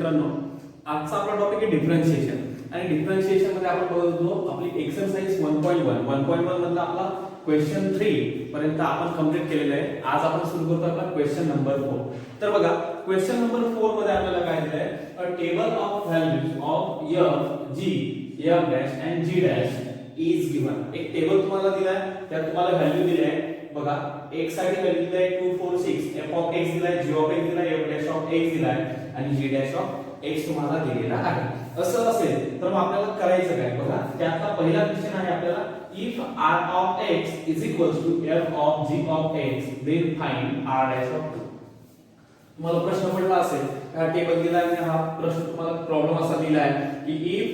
मित्रांनो, आजचा आपला टॉपिक आहे डिफरन्शिएशन आणि डिफरन्शिएशन मध्ये आपण बघतो आपली एक्सरसाइज 1.1 मधला आपला क्वेश्चन 3 पर्यंत आपण कंप्लीट केलेलं आहे. आज आपण सुरू करतो आपला क्वेश्चन नंबर 4. तर बघा क्वेश्चन नंबर 4 मध्ये आपल्याला काय दिलंय, अ table of values of f g f dash and g dash is given. एक टेबल तुम्हाला दिलाय, त्यात तुम्हाला व्हॅल्यू दिली आहे. बघा एक साठी व्हॅल्यू दिलाय 2 4 6, f ऑफ x दिलाय, g ऑफ x दिलाय, f डॅश ऑफ x दिलाय आणि g डॅश ऑफ x तुम्हाला दिलेला आहे. असं असेल तर मग आपल्याला करायचं काय, बघा त्यातला पहिला क्वेश्चन आहे आपल्याला, if r of x is equals to f of g of x then find r dash of 2. तुम्हाला प्रश्न पडला असेल, हा टेबल दिला आहे, हा प्रश्न तुम्हाला प्रॉब्लेम असा दिला आहे की if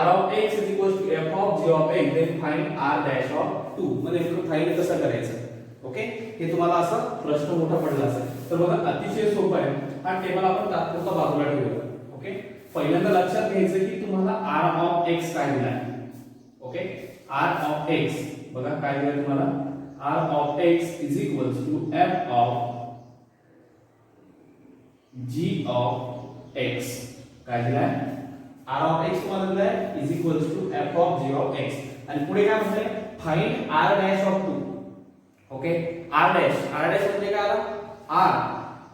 r of x is equals to f of g of x then find r dash of 2. म्हणजे फाइंड कसं करायचं, ओके, हे तुम्हाला असा प्रश्न मोठा पडला असेल तर बघा अतिशय सोपं आहे. हा टेबल आपण तात्पुरता बाजूला ठेवूया. ओके, पहिल्यांदा लक्षात घ्यायचं की तुम्हाला r of x काय दिला आहे. ओके, r of x बघा काय दिलं तुम्हाला, r of x is equals to f of g of x. काय दिलाय, r of x तुम्हाला दिलाय is equals to f of g of x आणि पुढे काय म्हटलंय, find r dash of 2. Okay, r dash म्हणजे काय आला, r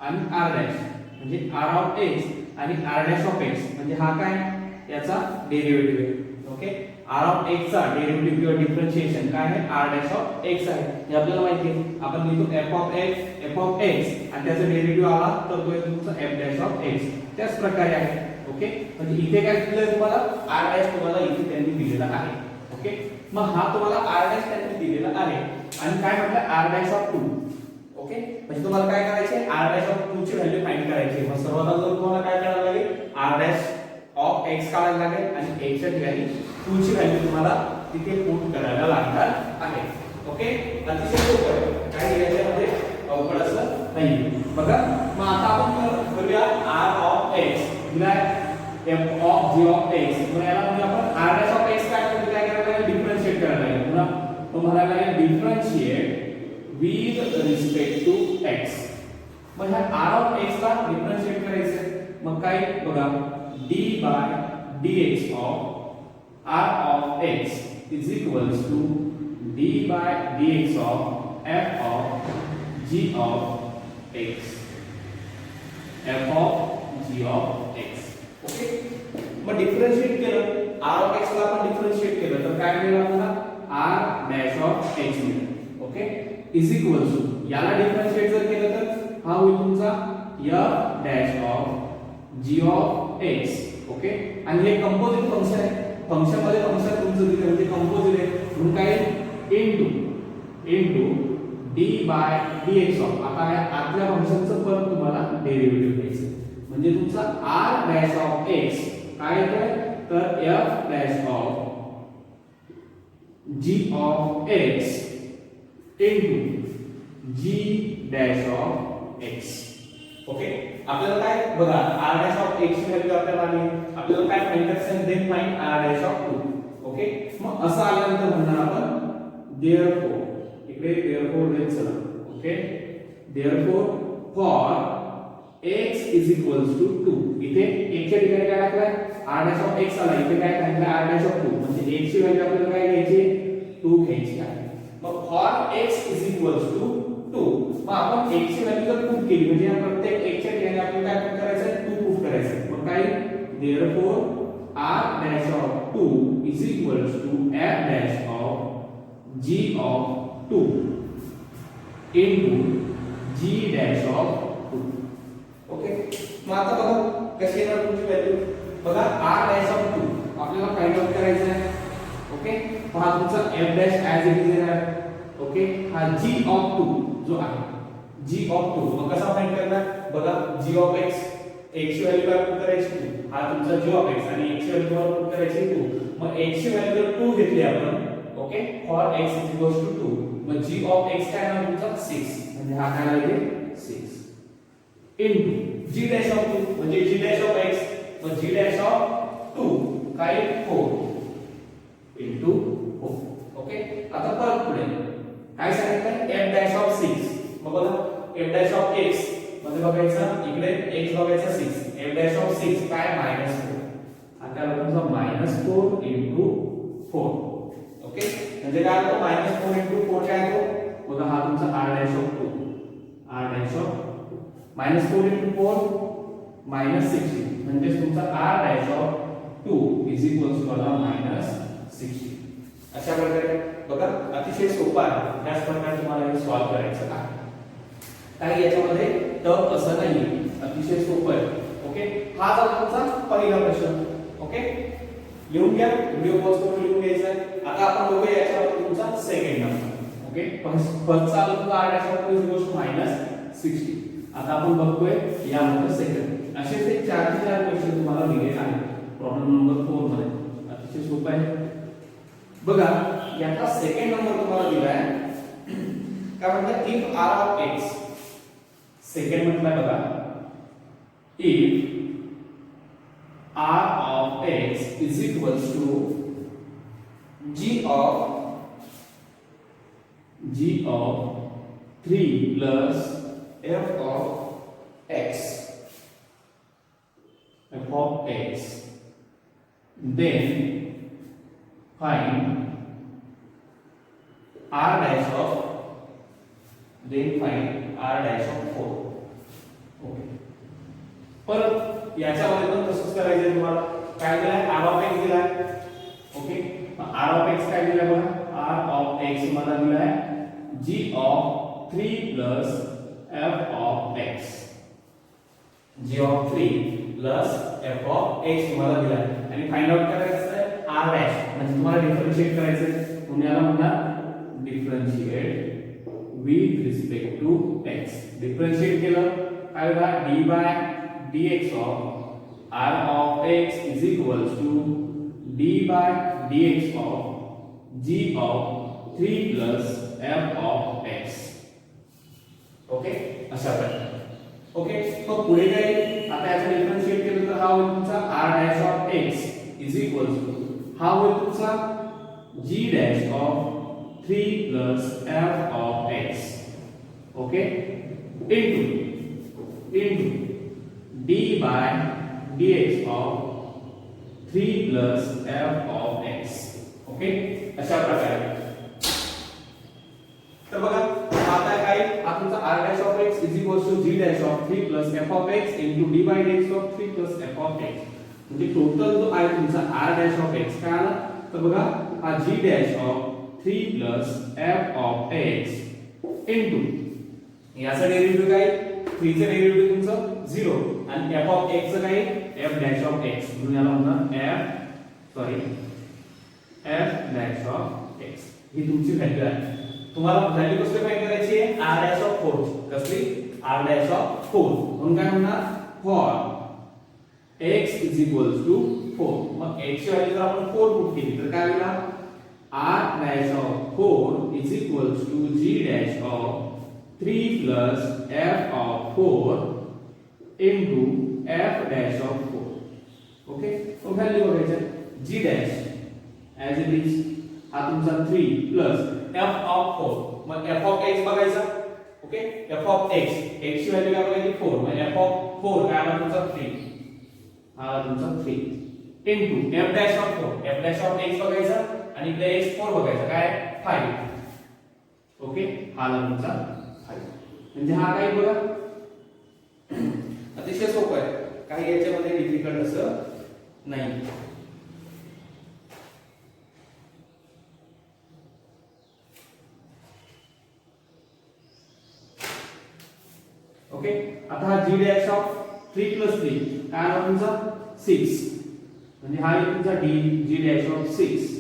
आणि r dash म्हणजे r of x आणि r dash of x म्हणजे हा काय, याचा डेरिव्हेटिव्ह आहे. ओके, r of x चा डेरिव्हेटिव्ह किंवा डिफरन्शिएशन काय आहे, r dash of x आहे. हे आपल्याला माहिती आहे. आपण लिहितो f of x आणि त्याचा डेरिव्हेटिव्ह आला तर तो येतो तुमचा f dash of x. त्याच प्रकारे आहे. ओके, म्हणजे इथे काय दिलं तुम्हाला, r dash तुम्हाला इथे त्यांनी दिलेला आहे. ओके, मग हा तुम्हाला r dash त्यांनी दिलेला आहे आणि काय म्हटलं, r dash of 2. ओके, म्हणजे तुम्हाला काय करायचे, r dash of 2 ची व्हॅल्यू फाइंड करायची. मग सर्वात अगोदर तुम्हाला काय करायला लागेल, r dash of x काढायला लागेल आणि x च्या ठिकाणी 2 ची व्हॅल्यू तुम्हाला तिथे पुट करायला लागणार आहे. ओके, अतिशय सोपं आहे, काही याच्यामध्ये अवघड असं नाही. बघा मग आता आपण करूया r of x दिलाय f of g of x. मग याला म्हणजे आपण r dash of x काय करायला लागेल, डिफरन्शिएट करायला लागेल. पुन्हा तुम्हाला लागेल differentiate with respect to x. मग ह्या r of x ला डिफरन्शिएट करायचं. मग काय बघा, d by dx of r of x is equals to d by dx of f of g of x. f of g of x. Okay, मग differentiate केलं, r of x ला आपण differentiate केलं तर काय मिळेल आपल्याला, r dash of x मिळेल. ओके, इज इक्वल्स टू, याला डिफरन्शिएट जर केलं तर हा होईल तुमचा f dash of g of x. Okay, आणि हे कंपोजिट फंक्शन आहे. फंक्शन मध्ये फंक्शन तुमचं दिलं म्हणजे कंपोजिट आहे म्हणून काय, into d by dx of, आता या आतल्या फंक्शनचं परत तुम्हाला डेरिव्हेटिव्ह घ्यायचं म्हणजे तुमचा r dash of x काय येतोय, तर f dash of g of x into g dash of x. Okay, आपल्याला काय बघा, r dash of x ची व्हॅल्यू आपल्याला आली, आपल्याला काय फाइंड करायचं, then find r dash of 2. Okay, मग असं आल्यानंतर म्हणणार आपण therefore, इकडे therefore लिहायचं चला. Okay, therefore for x is equals to 2. इथे x च्या ठिकाणी काय टाकलाय, r dash of x आला, इथे काय टाकलाय, r dash of 2 म्हणजे x ची व्हॅल्यू आपल्याला काय घ्यायची, 2 घ्यायची आहे. मग for x is equals to 2, मग आपण x ची व्हॅल्यू जर पुट केली म्हणजे या प्रत्येक x च्या ठिकाणी आपल्याला काय पुट करायचं, 2 पुट करायचं. मग काय, therefore r dash of 2 is equals to f dash of g of 2 into g dash of 2. Okay, मग आता बघा कशी येणार तुमची व्हॅल्यू, बघा r dash of 2 आपल्याला फाइंड आउट करायचं आहे. ओके, हा तुमचा f dash as it is येणार. ओके, हा g of 2 जो आहे, g of 2 मग कसा फाइंड करणार, बघा g of x, x ची व्हॅल्यू काय पुट करायची 2, हा तुमचा g of x आणि x ची व्हॅल्यू पुट करायची 2. मग x ची व्हॅल्यू जर 2 घेतली आपण, okay, for x is equals to 2, मग g of x काय आहे तुमचा 6 म्हणजे हा काय आहे 6 into g dash of 2 म्हणजे g dash of x, मग g dash of 2 काय 4 into 4. ओके, आता परत पुढे काय सांगितलं, f dash of 6, मग बघा f dash of x मध्ये बघायचं इकडे x बघायचा 6 f dash of 6 काय -4 आता तुमचा -4 into 4 ओके म्हणजे काय होतं -4 into 4 काय होतो बघा हा तुमचा r dash of 2 r dash of -4 into 4 -60 म्हणजे तुमचा r dash of 2 is equals to -60 अशा प्रकारे बघा अतिशय सोपा आहे त्याच प्रकारे तुम्हाला हे सॉल्व करायचं आहे काही याच्यामध्ये टफ असं नाही अतिशय सोपं आहे ओके हा झाला तुमचा पहिला प्रश्न ओके लिहून घ्या व्हिडिओ पॉज करून लिहून घ्यायचा आहे आता आपण बघूया याच्यावर तुमचा सेकंड नंबर ओके फर्स्ट चालू तुमचा r dash of 2 is equals to -60 आता आपण बघतोय यामध्ये सेकंड असे ते 4 ते 4 क्वेश्चन तुम्हाला दिले आहेत प्रॉब्लेम नंबर 4 मध्ये अतिशय सोपं आहे बघा याचा सेकंड नंबर तुम्हाला दिला आहे काय म्हणतात if r of x second म्हटलं बघा if r of x is equals to g of 3 plus f of x then find r dash of 4 okay परत याच्यामध्ये पण तसंच करायचं तुम्हाला काय दिलाय r of x दिलाय ओके r of x काय दिलाय बघा r of x मला दिलाय g of 3 plus f of x g of 3 plus f of x तुम्हाला दिलाय आणि फाइंड आउट करायचं आहे r dash म्हणजे तुम्हाला डिफरन्शिएट करायचं आहे पुण्याला म्हणतात differentiate with respect to x differentiate केलं काय होता d by dx of r of x is equals to d by dx of g of 3 plus f of x okay अशा प्रकारे ओके तो पुढे काय आता याचं डिफरन्शिएट केलं तर हा होईल तुमचा r dash of x is equals to हा होईल तुमचा g dash of 3 plus f of x okay into d by dx of 3 plus f of x okay अशा प्रकारे तर बघा आता काय हा तुमचा r dash of x is equals to g dash of 3 plus f of x into d by dx of 3 plus f of x म्हणजे total जो आहे तुमचा r dash of x काय आला तर बघा हा g dash of 3 plus f of x into याचा डेरिव्हेटिव्ह काय 3 चे डेरिव्हेटिव्ह तुमचं 0 आणि f of x चं काय f dash of x म्हणून याला म्हणतात f dash of x ही तुमची व्हॅल्यू आहे तुम्हाला व्हॅल्यू कसली फाइंड करायची आहे r dash of 4 कसली r dash of 4 म्हणून काय म्हणणार for x is equals to 4 मग x ची व्हॅल्यू जर आपण 4 पुट केली तर काय होईल r dash of 4 is equals to g dash of 3 plus f of 4 into f dash of 4 okay तो व्हॅल्यू बघायचं g dash as it is हा तुमचा 3 plus f of 4 मग f of x बघायचा okay f of x x ची value काय बघायची 4 मग f of 4 काय आला तुमचा 3 हा तुमचा 3 into f dash of 4 f dash of x बघायचा आणि इकडे x 4 बघायचा काय 5 ओके हा आला तुमचा 5 म्हणजे हा काय बघा अतिशय सोपं आहे काही याच्यामध्ये डिफिकल्ट असं नाही ओके आता हा g dash of 3 plus 3 काय आला तुमचा 6 म्हणजे हा आहे तुमचा g dash of 6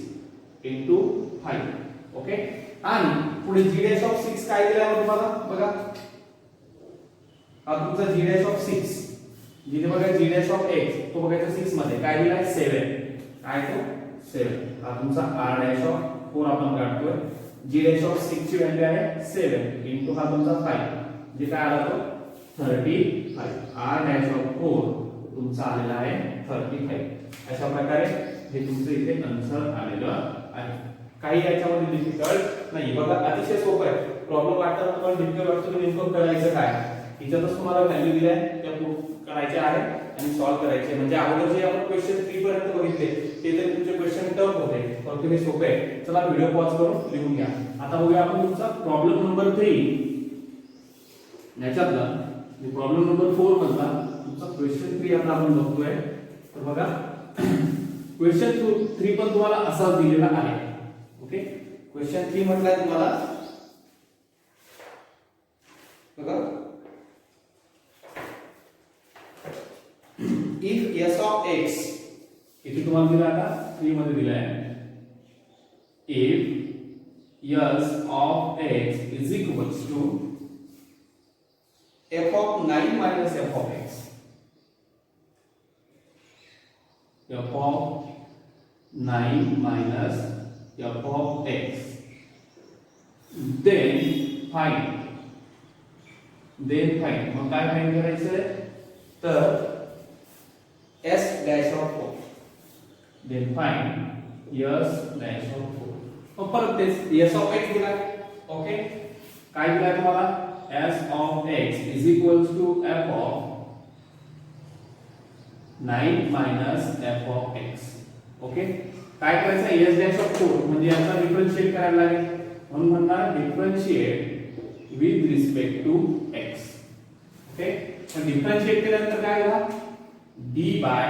into 5 okay आणि पुढे g dash of 6 काय दिलं आहे तुम्हाला बघा हा तुमचा g dash of 6 जिथे बघा g dash of x तो बघायचा 6 मध्ये काय दिला आहे 7 काय तो 7 हा तुमचा r dash of 4 आपण काढतोय g dash of 6 ची व्हॅल्यू आहे 7 into हा तुमचा 5 जे काय आला तो 35 r dash of 4 तुमचा आलेला आहे 35 अशा प्रकारे हे तुमचं इथे आन्सर आलेलं आहे काही याच्यामध्ये डिफिकल्ट नाही बघा अतिशय सोपं आहे प्रॉब्लेम वाटतं तुम्हाला डिफिकल्ट वाटतं तर नेमकं करायचं काय याच्यातच तुम्हाला व्हॅल्यू दिल्या आहे त्या पुट करायच्या आहे आणि सॉल्व्ह करायचे. म्हणजे अगोदर जे आपण क्वेश्चन 3 पर्यंत बघितले ते तरी तुमचे क्वेश्चन टफ होते, परंतु हे सोपे आहे. चला व्हिडिओ पॉज करून लिहून घ्या. आता बघूया आपण तुमचा प्रॉब्लेम नंबर 3 याच्यातला प्रॉब्लेम नंबर 4 मधला तुमचा क्वेश्चन 3 आता आपण बघतोय. तर बघा क्वेश्चन 3 पण तुम्हाला असा दिलेला आहे. ओके, क्वेश्चन 3 म्हटलाय तुम्हाला बघा, इफ s of x, इथे तुम्हाला दिला आता 3 मध्ये दिला आहे, if s of x is equals to f of 9 minus f of x, f of 9 minus f of x, then find मग काय फाइंड करायचं तर s dash of 4, then find s dash of 4. मग परत तेच s of x दिला. Okay, काय दिला तुम्हाला s of x is equals to f of 9 minus f of x. Okay, काय करायचं s dash of 4 म्हणजे याचा डिफरन्शिएट करायला लागेल, म्हणून म्हणणार differentiate with respect to x. Okay, पण डिफरन्शिएट केल्यानंतर काय होईल d by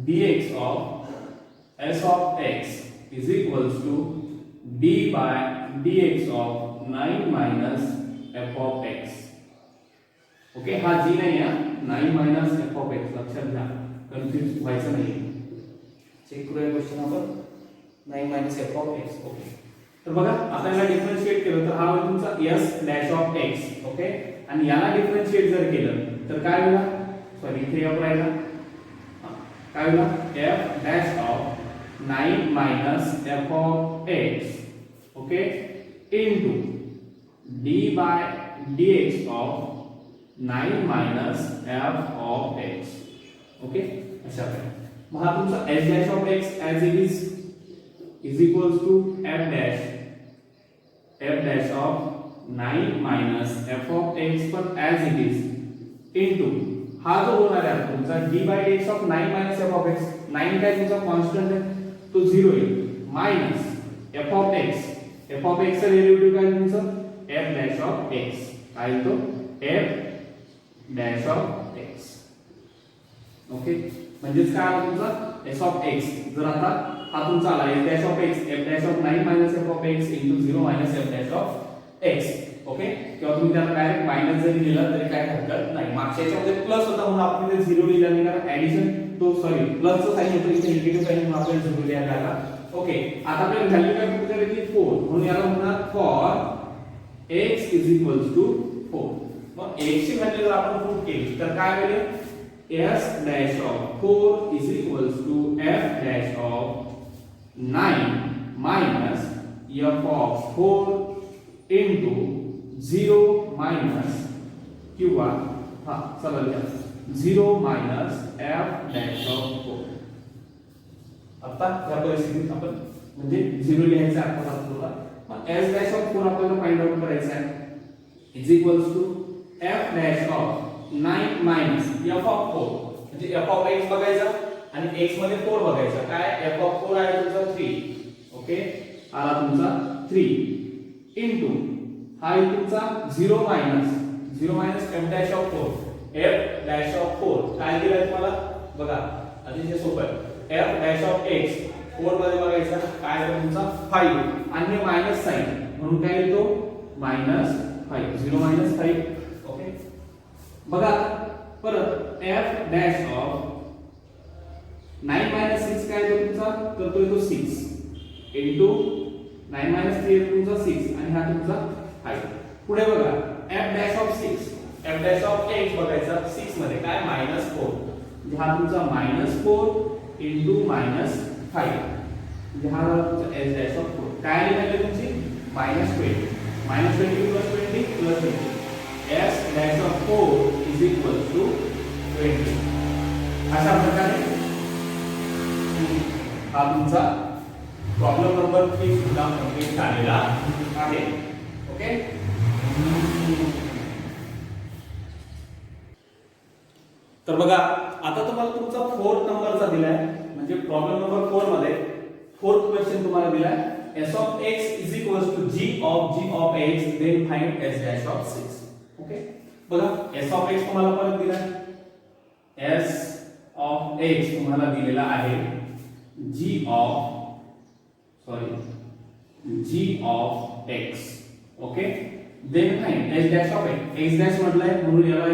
dx of s of x is equals to d by dx of 9 minus f of x. Okay, हा g नाही आहे, 9 minus f of x लक्षात घ्या, confuse व्हायचं नाही. चेक करूया क्वेश्चन आपण 9 minus f of x. Okay, तर बघा आता याला डिफरन्शिएट केलं तर हा होईल तुमचा s dash of x. Okay, आणि याला डिफरन्शिएट जर केलं तर काय होईल, सॉरी इथे f राहिला, काय होईल f dash of 9 minus f of x. Okay, into d by dx of 9 minus f of x. Okay, अशा प्रकारे मग हा तुमचा s dash of x as it is equals to f dash of 9 minus f of x पण as it is into हा जो होणार आहे तुमचा d by dx of 9 minus f of x, 9 काय तुमचा कॉन्स्टंट आहे तो 0 येईल, minus f of x, f of x चा डेरिव्हेटिव्ह काय तुमचा f dash of x, काय तो f dash of x. Okay, म्हणजेच काय आला तुमचा s of x, जर आता हा तुमचा आला f dash of x, f dash of 9 minus f of x into 0 minus f dash of x. Okay, किंवा तुम्ही त्याला डायरेक्ट मायनस जरी लिहिलं तरी काय हरकत नाही. मागच्या याच्यामध्ये प्लस होता म्हणून आपण इथे 0 लिहिला नाही, कारण ऍडिशन तो सॉरी प्लसचं साइन होतं, इथे निगेटिव्ह साइन म्हणून आपण 0 लिहायला लागला. ओके, आता आपल्याला व्हॅल्यू काय पुट करायची 4, म्हणून याला म्हणणार for x is equals to 4. मग x ची व्हॅल्यू जर आपण पुट केली तर काय होईल s dash of 4 is equals to f dash of 9 minus f of 4 into 0 minus किंवा हा चला लिहा 0 minus f dash of 4. आता या परिस्थितीत आपण म्हणजे 0 लिहायचं आहे आपल्याला. मग s dash of 4 आपल्याला फाइंड आउट करायचं आहे is equals to f dash of 9 minus f of 4, म्हणजे f of x बघायचा आणि x मध्ये 4 बघायचा. काय f of 4 आहे तुमचा 3. ओके, आला तुमचा 3 into हा आहे तुमचा 0 minus f dash of 4, f dash of 4 काय दिलंय तुम्हाला बघा, अतिशय सोपं आहे. f dash of x 4 मध्ये बघायचा काय आहे तुमचा 5 आणि मायनस साइन म्हणून काय येतो -5, 0 5. ओके, बघा परत f dash of 9 6 काय येतो तुमचा, तर तो येतो 6 into 9 3 येतो तुमचा 6 आणि हा तुमचा 5. पुढे बघा f dash of 6, f dash of x बघायचा 6 मध्ये काय -4, म्हणजे हा तुमचा -4 into -5, म्हणजे हा तुमचा s dash of 4 काय आली व्हॅल्यू तुमची -20 plus 20 plus 20, s dash of 4 is equal to 20. अशा प्रकारे हा तुमचा प्रॉब्लेम नंबर 3 सुद्धा कंप्लीट झालेला आहे. ओके, तर बघा आता तुम्हाला तुमचा 4th नंबरचा दिलाय म्हणजे प्रॉब्लेम नंबर 4 मध्ये 4th क्वेश्चन तुम्हाला दिलाय s of x is equals to g of x then find s dash of 6. Okay बघा s of x तुम्हाला परत दिलाय s of x तुम्हाला दिलेला आहे g of x. Okay then find s dash of x dash म्हटलंय म्हणून याला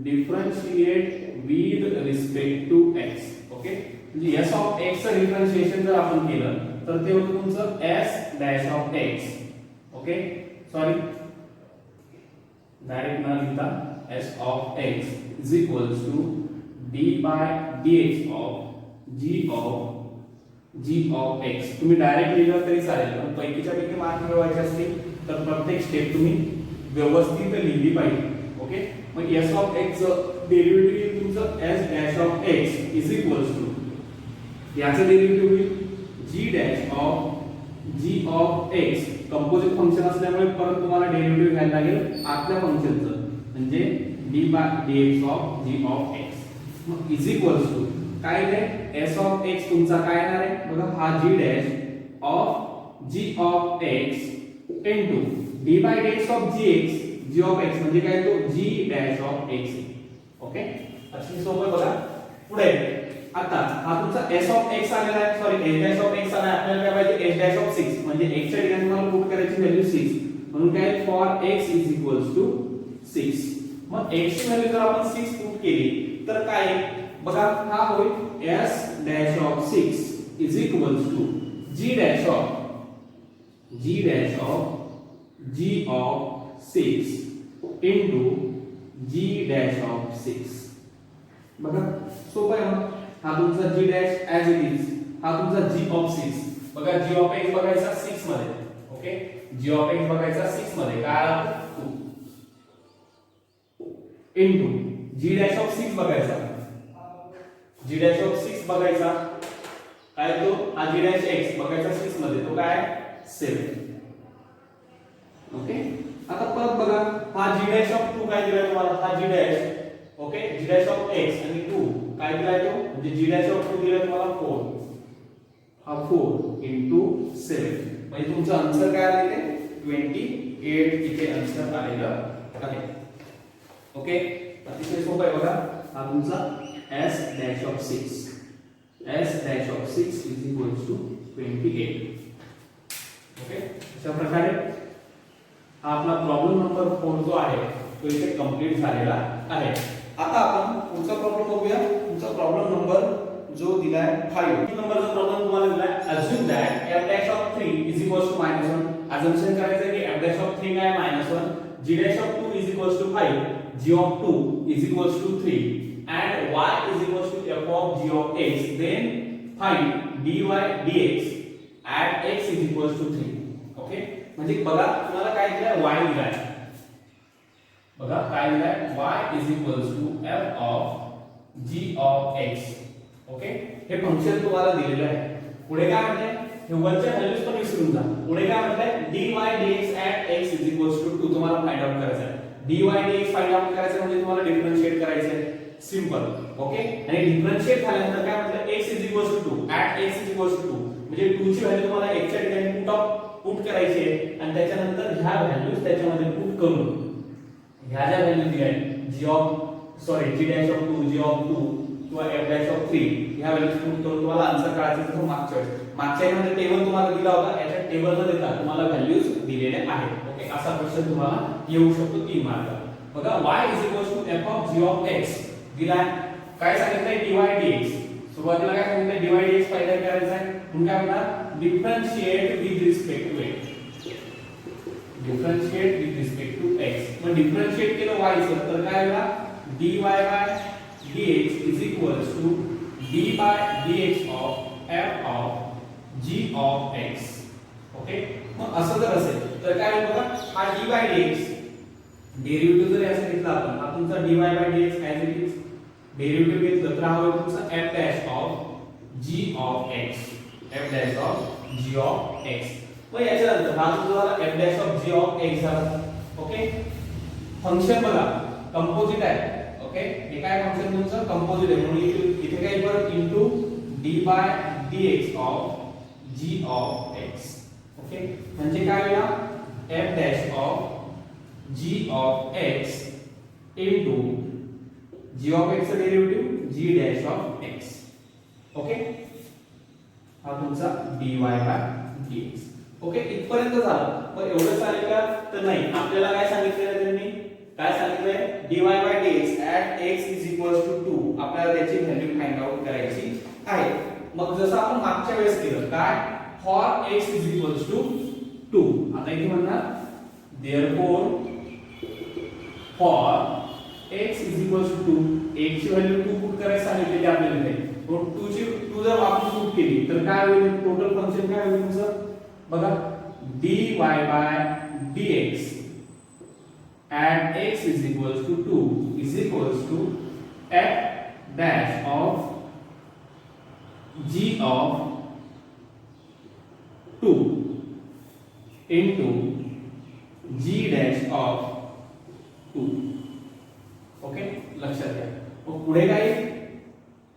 differentiate with respect to x. Okay म्हणजे s of x चं डिफरन्शिएशन जर आपण केलं तर ते होतं तुमचं s dash of x. Okay sorry direct न लिहिता s of x is equals to d by dx of g of x. तुम्ही डायरेक्ट लिहिलं तरी चालेल पण पैकीच्या पैकी मार्क मिळवायचे असतील तर प्रत्येक स्टेप तुम्ही व्यवस्थित लिहिली पाहिजे. ओके मग s of x डेरिव्हेटिव्ह तुमचं s dash of x is equals to याचं डेरिव्हेटिव्ह होईल g of x. Composite function असल्यामुळे परत तुम्हाला डेरिव्हेटिव्ह घ्यायला लागेल आतल्या फंक्शनचं म्हणजे d by dx of g of x. मग इज इक्वल्स टू काय आहे s of x तुमचा काय येणार आहे बघा हा g dash of g of x into d by dx of g of x म्हणजे काय तो g dash of x. Okay अशी सोपं बघा पुढे आता हा तुमचा s of x आलेला आहे sorry s dash of x आला आपल्याला काय पाहिजे s dash of 6 म्हणजे x च्या ठिकाणी तुम्हाला पुट करायची व्हॅल्यू 6 म्हणून काय for x is equals to 6. मग x ची व्हॅल्यू जर आपण 6 पुट केली तर काय बघा हा होईल s dash of 6 is equals to g dash of g of 6 into g dash of 6. बघा सोपं आहे ना हा तुमचा g dash as it is हा तुमचा g of 6 बघा g of x बघायचा 6 मध्ये. ओके g of x बघायचा 6 मध्ये काय आला 2 into g dash of 6 बघायचा g dash of 6 बघायचा काय तो हा g dash x बघायचा 6 मध्ये तो काय 7. ओके आता परत बघा हा g dash of 2 काय दिलाय तुम्हाला हा g dash okay g dash of x आणि 2 काय दिलाय तो म्हणजे g dash of 2 दिलाय तुम्हाला 4 हा 4 into 7 म्हणजे तुमचा आन्सर काय आले ते 28 इथे आन्सर आलेला आहे. ओके अतिशय सोपं आहे बघा हा तुमचा s dash of 6 is equals to 28. Okay अशा प्रकारे हा आपला प्रॉब्लेम नंबर 4 जो आहे तो इथे कंप्लीट झालेला आहे. आता आपण पुढचा प्रॉब्लेम बघूया. तुमचा प्रॉब्लेम नंबर जो दिलाय 5 नंबरचा प्रॉब्लेम तुम्हाला दिलाय assume that f dash of 3 is equals to -1. assumption करायचं की f dash of 3 काय -1 g dash of 2 is equals to 5 g of 2 is equals to 3 and y is equals to f of g of x then find dy dx at x is equals to 3. Okay म्हणजे बघा तुम्हाला काय दिलाय y दिलाय बघा काय दिलाय y is equals to f of g of x. Okay हे फंक्शन तुम्हाला दिलेलं आहे. पुढे काय म्हणते हे वरच्या व्हॅल्यूज पण विसरून जा. पुढे काय म्हणते dy dx at x is equals to 2 तुम्हाला फाइंड आउट करायचं आहे. dy dx फाइंड आउट करायचं म्हणजे तुम्हाला डिफरन्शिएट करायचं आहे सिंपल. ओके आणि डिफरन्शिएट झाल्यानंतर काय म्हणते x is equals to 2 at x is equals to 2 म्हणजे 2 ची व्हॅल्यू तुम्हाला x च्या ठिकाणी पुट करायची आहे आणि त्याच्यानंतर ह्या व्हॅल्यूज त्याच्यामध्ये पुट करून ह्या ज्या व्हॅल्यू दिल्या g dash of 2 g of 2 किंवा f dash of 3 ह्या व्हॅल्यूज पुट करून तुम्हाला आन्सर काढायचा आहे. मागच्या मध्ये टेबल तुम्हाला दिला होता याच्या टेबल मध्ये देता तुम्हाला व्हॅल्यूज दिलेल्या आहेत. ओके असा क्वेश्चन तुम्हाला येऊ शकतो 3 मार्क. बघा y is equals to f of g of x दिलाय काय सांगितलंय dy dx सुरुवातीला काय सांगितलंय dy dx फाइंड करायचा आहे म्हणून काय म्हणणार differentiate with respect to x. Differentiate with respect to x मग डिफरन्शिएट केलं y चं तर काय होईल dy by dx is equals to d by dx of f of g of x. Okay मग असं जर असेल तर काय होईल बघा हा d by dx डेरिव्हेटिव्ह जर असं घेतला आपण हा तुमचा dy by dx as it is derivative घेतलं तर हा होईल तुमचा f dash of g of x f dash of g of x. मग याच्यानंतर हा तुमचा f dash of g of x झाला. ओके फंक्शन बघा कंपोजिट आहे ओके, हे काय फंक्शन तुमचं कंपोजिट आहे म्हणून इथे काय परत into dy dx of g of x. Okay, म्हणजे काय होईल f dash of g of x into g of x चा derivative g dash of x. Okay, हा तुमचा dy बाय dx. ओके, इथपर्यंत झालं. पण एवढं चालेल का तर नाही, आपल्याला काय सांगितलं त्यांनी, काय सांगितलंय dy by dx at x is equals to 2 आपल्याला त्याची व्हॅल्यू फाइंड आउट करायची आहे. मग जसं आपण मागच्या वेळेस केलं काय for x is equals to 2. आता इथे म्हणणार therefore for x is equals to 2 x ची व्हॅल्यू 2 पुट करायला सांगितलेली आपल्याला इथे. तो 2 जर वापरून पुट केली तर काय होईल, टोटल फंक्शन काय होईल तुमचं बघा dy by dx at x is equals to 2 is equals to f dash of g of 2 into g dash of 2. Okay, लक्षात घ्या. मग पुढे काय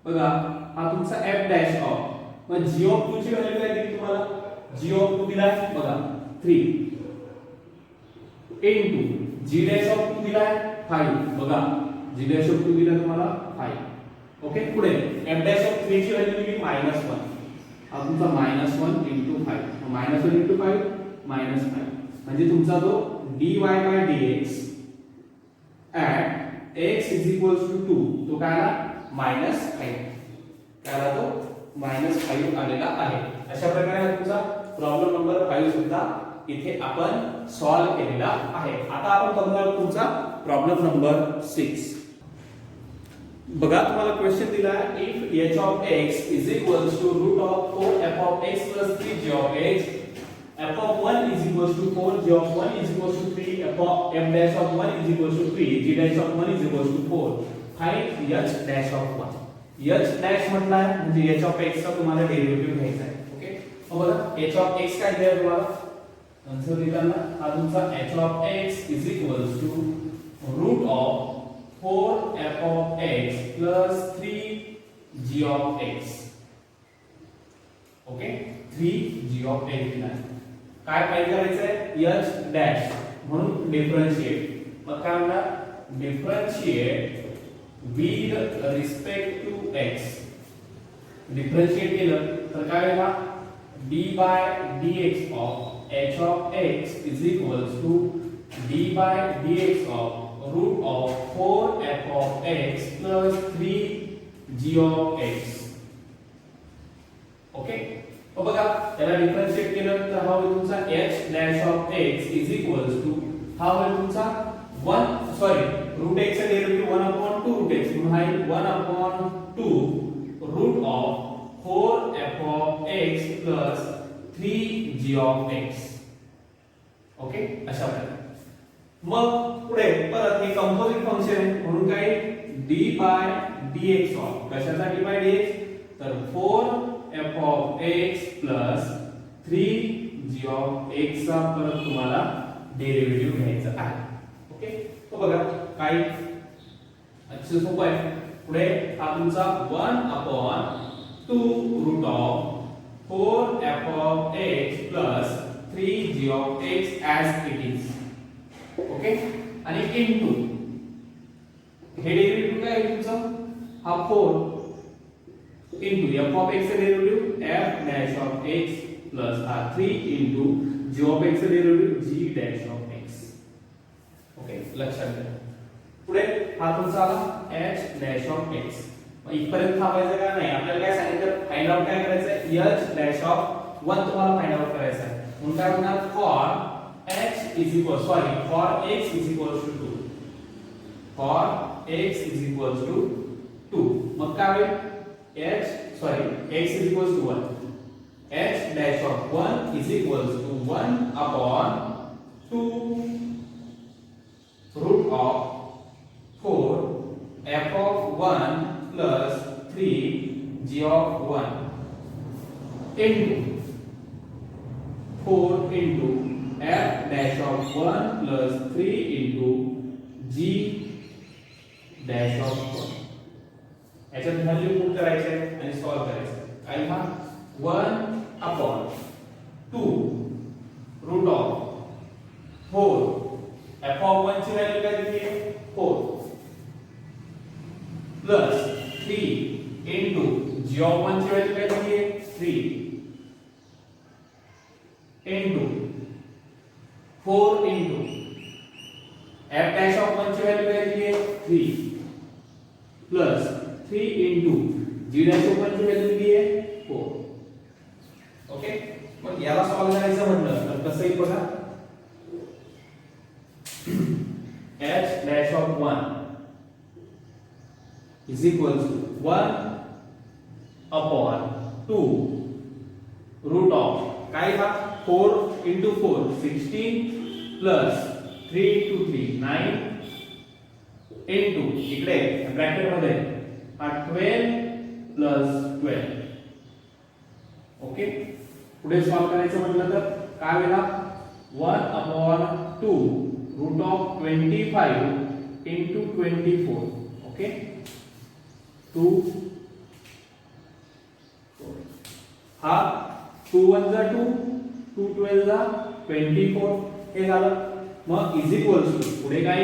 बघा हा तुमचा f dash of मग g of 2 ची व्हॅल्यू काय दिली तुम्हाला, g of 2 दिला बघा 3 into g dash of 2 दिला 5 बघा g dash of 2 दिला तुम्हाला 5. ओके, पुढे f dash of 3 ची व्हॅल्यू दिली -1 हा तुमचा -1 into 5 -1 into 5 -5 म्हणजे तुमचा जो dy by dx at x is equals to 2 तो काय आला -5 काय आला तो -5 आलेला आहे. अशा प्रकारे तुमचा प्रॉब्लेम नंबर 5 सुद्धा इथे आपण सॉल्व केलेला आहे. आता आपण बघणार तुमचा प्रॉब्लेम नंबर 6. बघा तुम्हाला क्वेश्चन दिला आहे if h of x is equals to root of 4 f of x plus 3 g of x, f of 1 is equals to 4, g of 1 is equals to 3, f dash of 1 is equals to 3, g dash of 1 is equals to 4. find h dash of 1. h dash म्हटलं आहे म्हणजे h of x चा तुम्हाला derivative घ्यायचा आहे. Okay, मग बघा h of x काय दिलं तुम्हाला आन्सर देताना हा तुमचा h of x is equals to root of 4 f of x plus 3 g of x. Okay, 3 g of x दिला आहे. काय फाइंड करायचं आहे h डॅश म्हणून डिफरन्शिएट. मग काय म्हणणार differentiate with respect to x. Differentiate केलं तर काय होईल d by dx of h of x is equals to d by dx of root of 4 f of x plus 3 g of x. Okay, तो बघा त्याला डिफरन्शिएट केलं तर हा होईल तुमचा h dash of x is equals to हा होईल तुमचा 1 सॉरी root x चा डेरिव्हेटिव्ह 1/2 root x म्हणून हा येईल 1/2 root of 4 f of x plus 3 g of x. Okay, अशा प्रकारे. मग पुढे परत हे कंपोजिट फंक्शन आहे म्हणून काय d by dx ऑफ कशाचा d by dx तर 4 f of x plus 3 g of x चा परत तुम्हाला डेरिव्हेटिव्ह घ्यायचा आहे. ओके, तो बघा काय अक्षर सोपं आहे. पुढे हा तुमचा 1/2 root of 4 f of x plus 3 g of x as it is. Okay, आणि इनटू हे डेरिव्हेटिव्ह काय आहे तुमचं हा 4 इनटू f of x चा derivative f dash of x plus हा 3 इनटू g of x चा derivative g dash of x. Okay, लक्षात घ्या. पुढे हा तुमचा आला h dash of x. मग इथपर्यंत थांबायचं का नाही, आपल्याला काय सांगितलं फाइंड आउट काय करायचं आहे h dash of 1 तुम्हाला फाइंड आउट करायचं आहे. म्हणून काय म्हणणार for h is equal for x is equals to 2 for x is equals to 2 मग काय होईल x is equals to 1 h dash of 1 is equals to 1/2 root of 4 f of 1 plus 3 g of 1 into 4 into f dash of 1 plus 3 into g dash of 1 याच्यात value put करायचे आणि solve करायचं. काय हा 1 upon 2 root of 4 f of 1 ची value काय दिली आहे 4 प्लस 3 इनटू g ऑफ 1 ची व्हॅल्यू काय दिली आहे 3 into 4 into f dash of 1 ची व्हॅल्यू काय दिली आहे 3 plus 3 into g dash of 1 ची व्हॅल्यू दिली आहे 4. ओके मग याला सॉल्व करायचं म्हटलं तर कसं येईल बघा h dash of 1 is equals to 1 upon 2 root of काय हा 4 into 4 16 plus 3 into 3 9 into इकडे ब्रॅकेट मध्ये हा 12 plus 12. ओके पुढे सॉल्व करायचं म्हटलं तर काय होईल 1 upon 2 root of 25 into 24. Okay 2 हा 2 1 जा 2 2 12 जा 24 हे झालं. मग इज इक्वल्स टू पुढे काय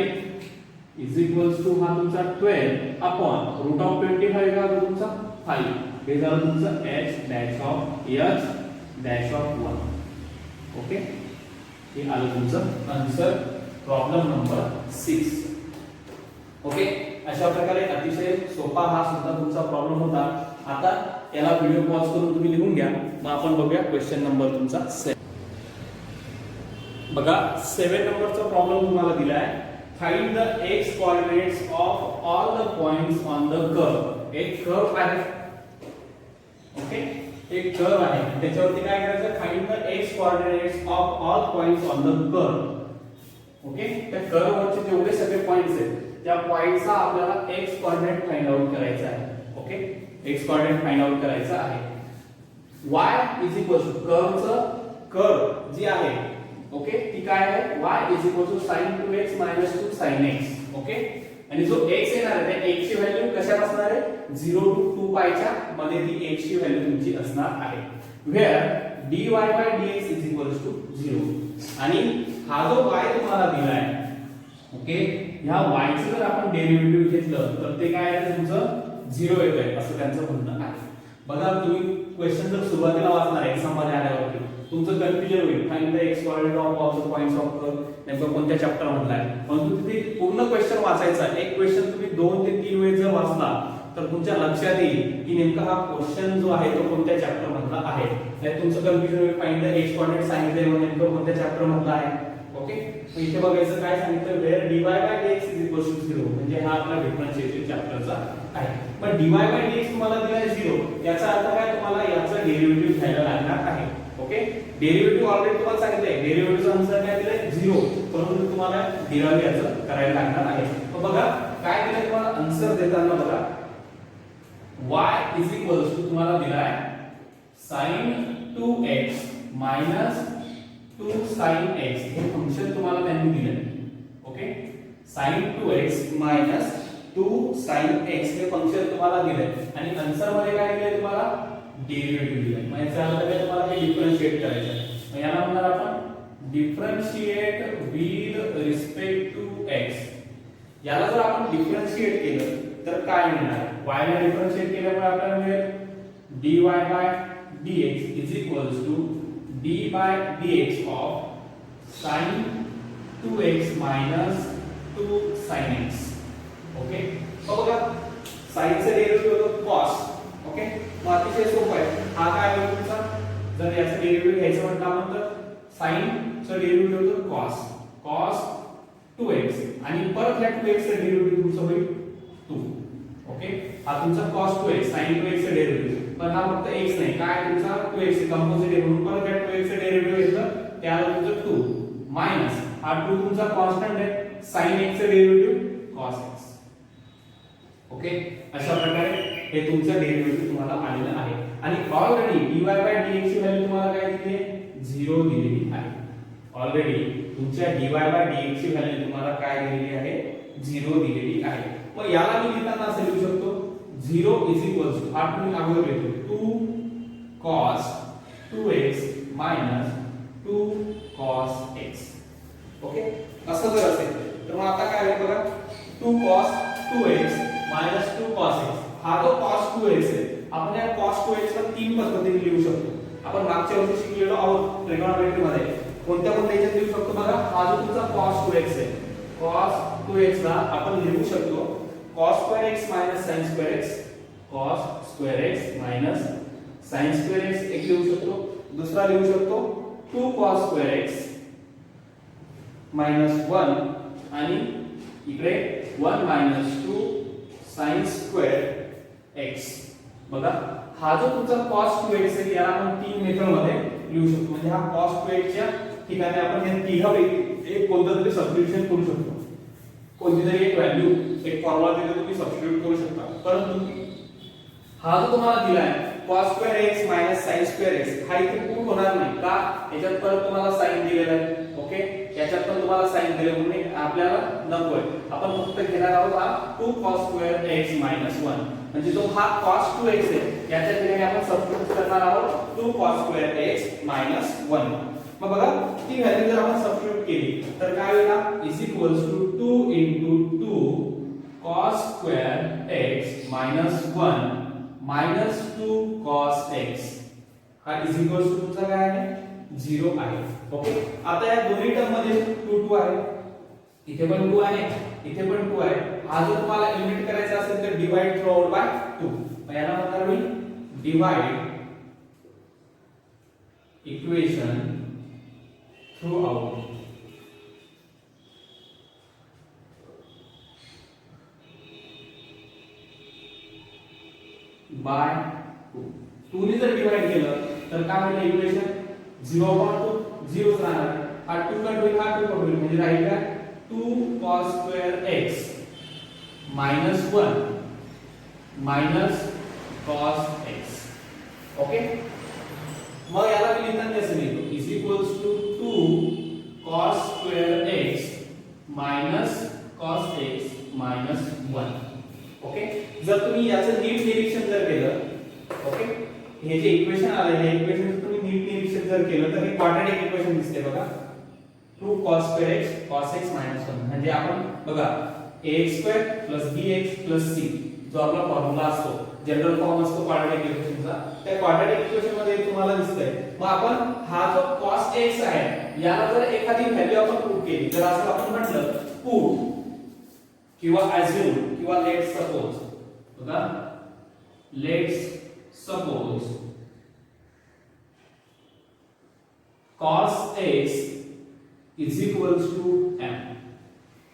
इज इक्वल्स टू हा तुमचा 12 अपॉन रूट ऑफ 25 का तुमचा 5 हे झालं तुमचं h dash of h (1). Okay हे आलं तुमचं आन्सर प्रॉब्लेम नंबर 6. ओके अशा प्रकारे अतिशय सोपा हा सुद्धा तुमचा प्रॉब्लेम होता. आता याला व्हिडिओ पॉज करून तुम्ही लिहून घ्या. मग आपण बघूया क्वेश्चन नंबर तुमचा 7. बघा 7 नंबरचा प्रॉब्लेम तुम्हाला दिला आहे. Find the x coordinates of all the points on the curve. एक कर्व आहे. ओके एक कर्व आहे त्याच्यावरती काय करायचं find the x coordinates of all points on the curve. Okay त्या कर्व वरचे जेवढे सगळे पॉइंट्स आहेत त्या पॉइंटचा आपल्याला x कोऑर्डिनेट फाइंड आउट करायचा आहे. Okay x coordinate find out करायचा आहे. y is equal to curve जी आहे ओके ती काय आहे y is equal to sin 2x 2 sin x. Okay आणि जो x येणार आहे त्या x ची व्हॅल्यू कशात असणार आहे 0 to 2 पाय च्या मध्ये ती x ची व्हॅल्यू तुमची असणार आहे. where dy by dx is equals to 0. आणि हा जो y तुम्हाला दिला आहे ओके ह्या y चं जर आपण डेरिव्हेटिव्ह घेतलं तर ते काय आहे तुमचं 0 येतंय असं त्यांचं म्हणणं आहे. बघा तुम्ही क्वेश्चन जर सुरुवातीला वाचणार एक्झाम मध्ये आल्यावरती तुमचं कन्फ्युजन होईल find the x coordinate of all the points of curve नेमकं कोणत्या चॅप्टर मधला आहे. परंतु तिथे पूर्ण क्वेश्चन वाचायचा एक क्वेश्चन तुम्ही 2 ते 3 वेळा जर वाचला तर तुमच्या लक्षात येईल की नेमका हा क्वेश्चन जो आहे तो कोणत्या चॅप्टर मधला आहे. नाही तुमचं कन्फ्युजन होईल फाइंड द x कोऑर्डिनेट सांगितले नेमकं कोणत्या चॅप्टर मधला आहे. ओके इथे बघायचं काय सांगितलं wear dy by dx is equal to 0 म्हणजे हा आपला डिफरन्शिएशन चॅप्टरचा आहे. पण dy by dx तुम्हाला दिलाय 0 याचा अर्थ काय तुम्हाला याचा डेरिव्हेटिव्ह घ्यायला लागणार आहे. ओके डेरिव्हेटिव्ह ऑलरेडी तुम्हाला सांगितलंय डेरिव्हेटिव्हचा आन्सर काय दिलाय 0 परंतु तुम्हाला डिराइव्ह याचं करायला लागणार आहे. मग बघा काय दिलंय तुम्हाला आन्सर देताना बघा y is equal to तुम्हाला दिलाय sin 2x minus 2 sin x हे फंक्शन तुम्हाला त्यांनी दिले. Okay sin 2x minus 2 sin x हे फंक्शन तुम्हाला दिले आणि आन्सर मध्ये काय दिले तुम्हाला डेरिव्हेटिव्ह दिले. म्हणजे याचा अर्थ काय तुम्हाला हे डिफरन्शिएट करायचं आहे. मग याला म्हणणार आपण differentiate with respect to x. याला जर आपण डिफरन्शिएट केलं तर काय मिळणार y ला डिफरन्शिएट केल्यामुळे आपल्याला मिळेल dy by dx is equals to d by dx of sin 2x minus 2 sin x. Okay बघा sin चे डेरिव्हेटिव्ह होतो cos. ओके मग अतिशय सोपं आहे. हा काय होईल तुमचा जर याचा डेरिव्हेटिव्ह घ्यायचं म्हटलं आपण तर sin चा डेरिव्हेटिव्ह होतो cos 2x आणि परत या 2x चा डेरिव्हेटिव्ह तुमचा होईल 2. ओके हा तुमचा cos 2x sin 2x चा डेरिव्हेटिव्ह पण हा फक्त x नाही काय तुमचा 2x कंपोजिट आहे म्हणून परत या 2x चा डेरिव्हेटिव्ह घेतलं त्याला तुमचं 2 मायनस हा 2 तुमचा कॉन्स्टंट आहे sin x चा डेरिव्हेटिव्ह cos x. ओके अशा प्रकारे हे तुमचं डेरिव्हेटिव्ह तुम्हाला आलेलं आहे आणि ऑलरेडी dy by dx ची व्हॅल्यू तुम्हाला काय दिली आहे 0 दिलेली आहे. ऑलरेडी तुमच्या dy by dx ची व्हॅल्यू तुम्हाला काय दिलेली आहे 0 दिलेली आहे. मग याला मी लिहिताना असं लिहू शकतो 0 इज इक्वल्स टू हा तुम्ही अगोदर लिहितो 2 cos 2x minus 2 cos x. Okay, असं जर असेल तर मग आता काय होईल बघा 2 cos 2x minus 2 cos x. हा जो cos 2x आहे आपण या cos 2x ला तीन पद्धतीने लिहू शकतो. आपण मागच्या वर्षी शिकलेलो आहोत ट्रिगोनोमेट्री मध्ये कोणत्या कोणत्या याच्यात लिहू शकतो बघा. हा जो तुमचा cos 2x आहे cos 2x ला आपण लिहू शकतो cos square x minus sin square x cos square x minus sin square x एक लिहू शकतो. दुसरा लिहू शकतो 2 cos square x minus 1 आणि इकडे 1 minus 2 sin square x. बघा हा जो तुमचा cos 2x आहे याला आपण तीन मेथड मध्ये लिहू शकतो. म्हणजे हा cos 2x च्या ठिकाणी आपण हे तिघापैकी एक कोणतं तरी सबस्टिट्यूशन करू शकतो. कोणती तरी एक व्हॅल्यू एक फॉर्म्युला तिथे तुम्ही सबस्टिट्यूट करू शकता. परंतु हा जो तुम्हाला दिला आहे cos square x minus sin square x हा इथे प्रूव्ह होणार नाही का याच्यात परत तुम्हाला sin दिलेला आहे. ओके, याच्यात पण तुम्हाला sin दिले म्हणून आपल्याला नकोय. आपण फक्त घेणार आहोत हा 2 cos square x minus 1 म्हणजे जो हा cos 2x आहे याच्या ठिकाणी आपण सबस्टिट्यूट करणार आहोत 2 cos square x minus 1. मग बघा ती व्हॅल्यू जर आपण सबस्टिट्यूट केली तर काय होईल is equals to 2 into 2 cos square x minus 1 minus 2 cos x हा इज इक्वल्स टू तुमचा काय आहे 0 आहे. ओके, आता या दोन्ही टर्म मध्ये 2 2 आहे, इथे पण 2 आहे, इथे पण 2 आहे. हा जर तुम्हाला एलिमिनेट करायचा असेल तर डिवाइड थ्रू आउट बाय 2. मग याला म्हणणार मी divide equation throughout by 2. 2 ने जर डिवाइड केलं तर काय होईल इक्वेशन 0/2 0च राहणार. हा 2 कट होईल हा 2 कट होईल म्हणजे राहील का 2 cos square x minus 1 minus cos x. Okay, मग याला मी लिहिताना कसं लिहितो is equals to 2 cos square x minus cos x minus 1. Okay, जर तुम्ही याचं नीट निरीक्षण जर केलं ओके हे जे इक्वेशन आले हे इक्वेशन तुम्ही नीट निरीक्षण जर केलं तर हे क्वाड्रॅटिक इक्वेशन दिसते बघा 2 cos square x cos x minus 1 म्हणजे आपण बघा ax² + bx + c जो आपला फॉर्म्युला असतो जनरल फॉर्म असतो क्वाड्रॅटिक इक्वेशनचा त्या क्वाड्रॅटिक इक्वेशन मध्ये तुम्हाला दिसतंय. मग आपण हा जो cos x आहे याला जर एखादी व्हॅल्यू आपण पुट केली जर असं आपण म्हटलं पुट किंवा अज्युम किंवा लेट्स सपोज बघा let's suppose cos x is equals to m.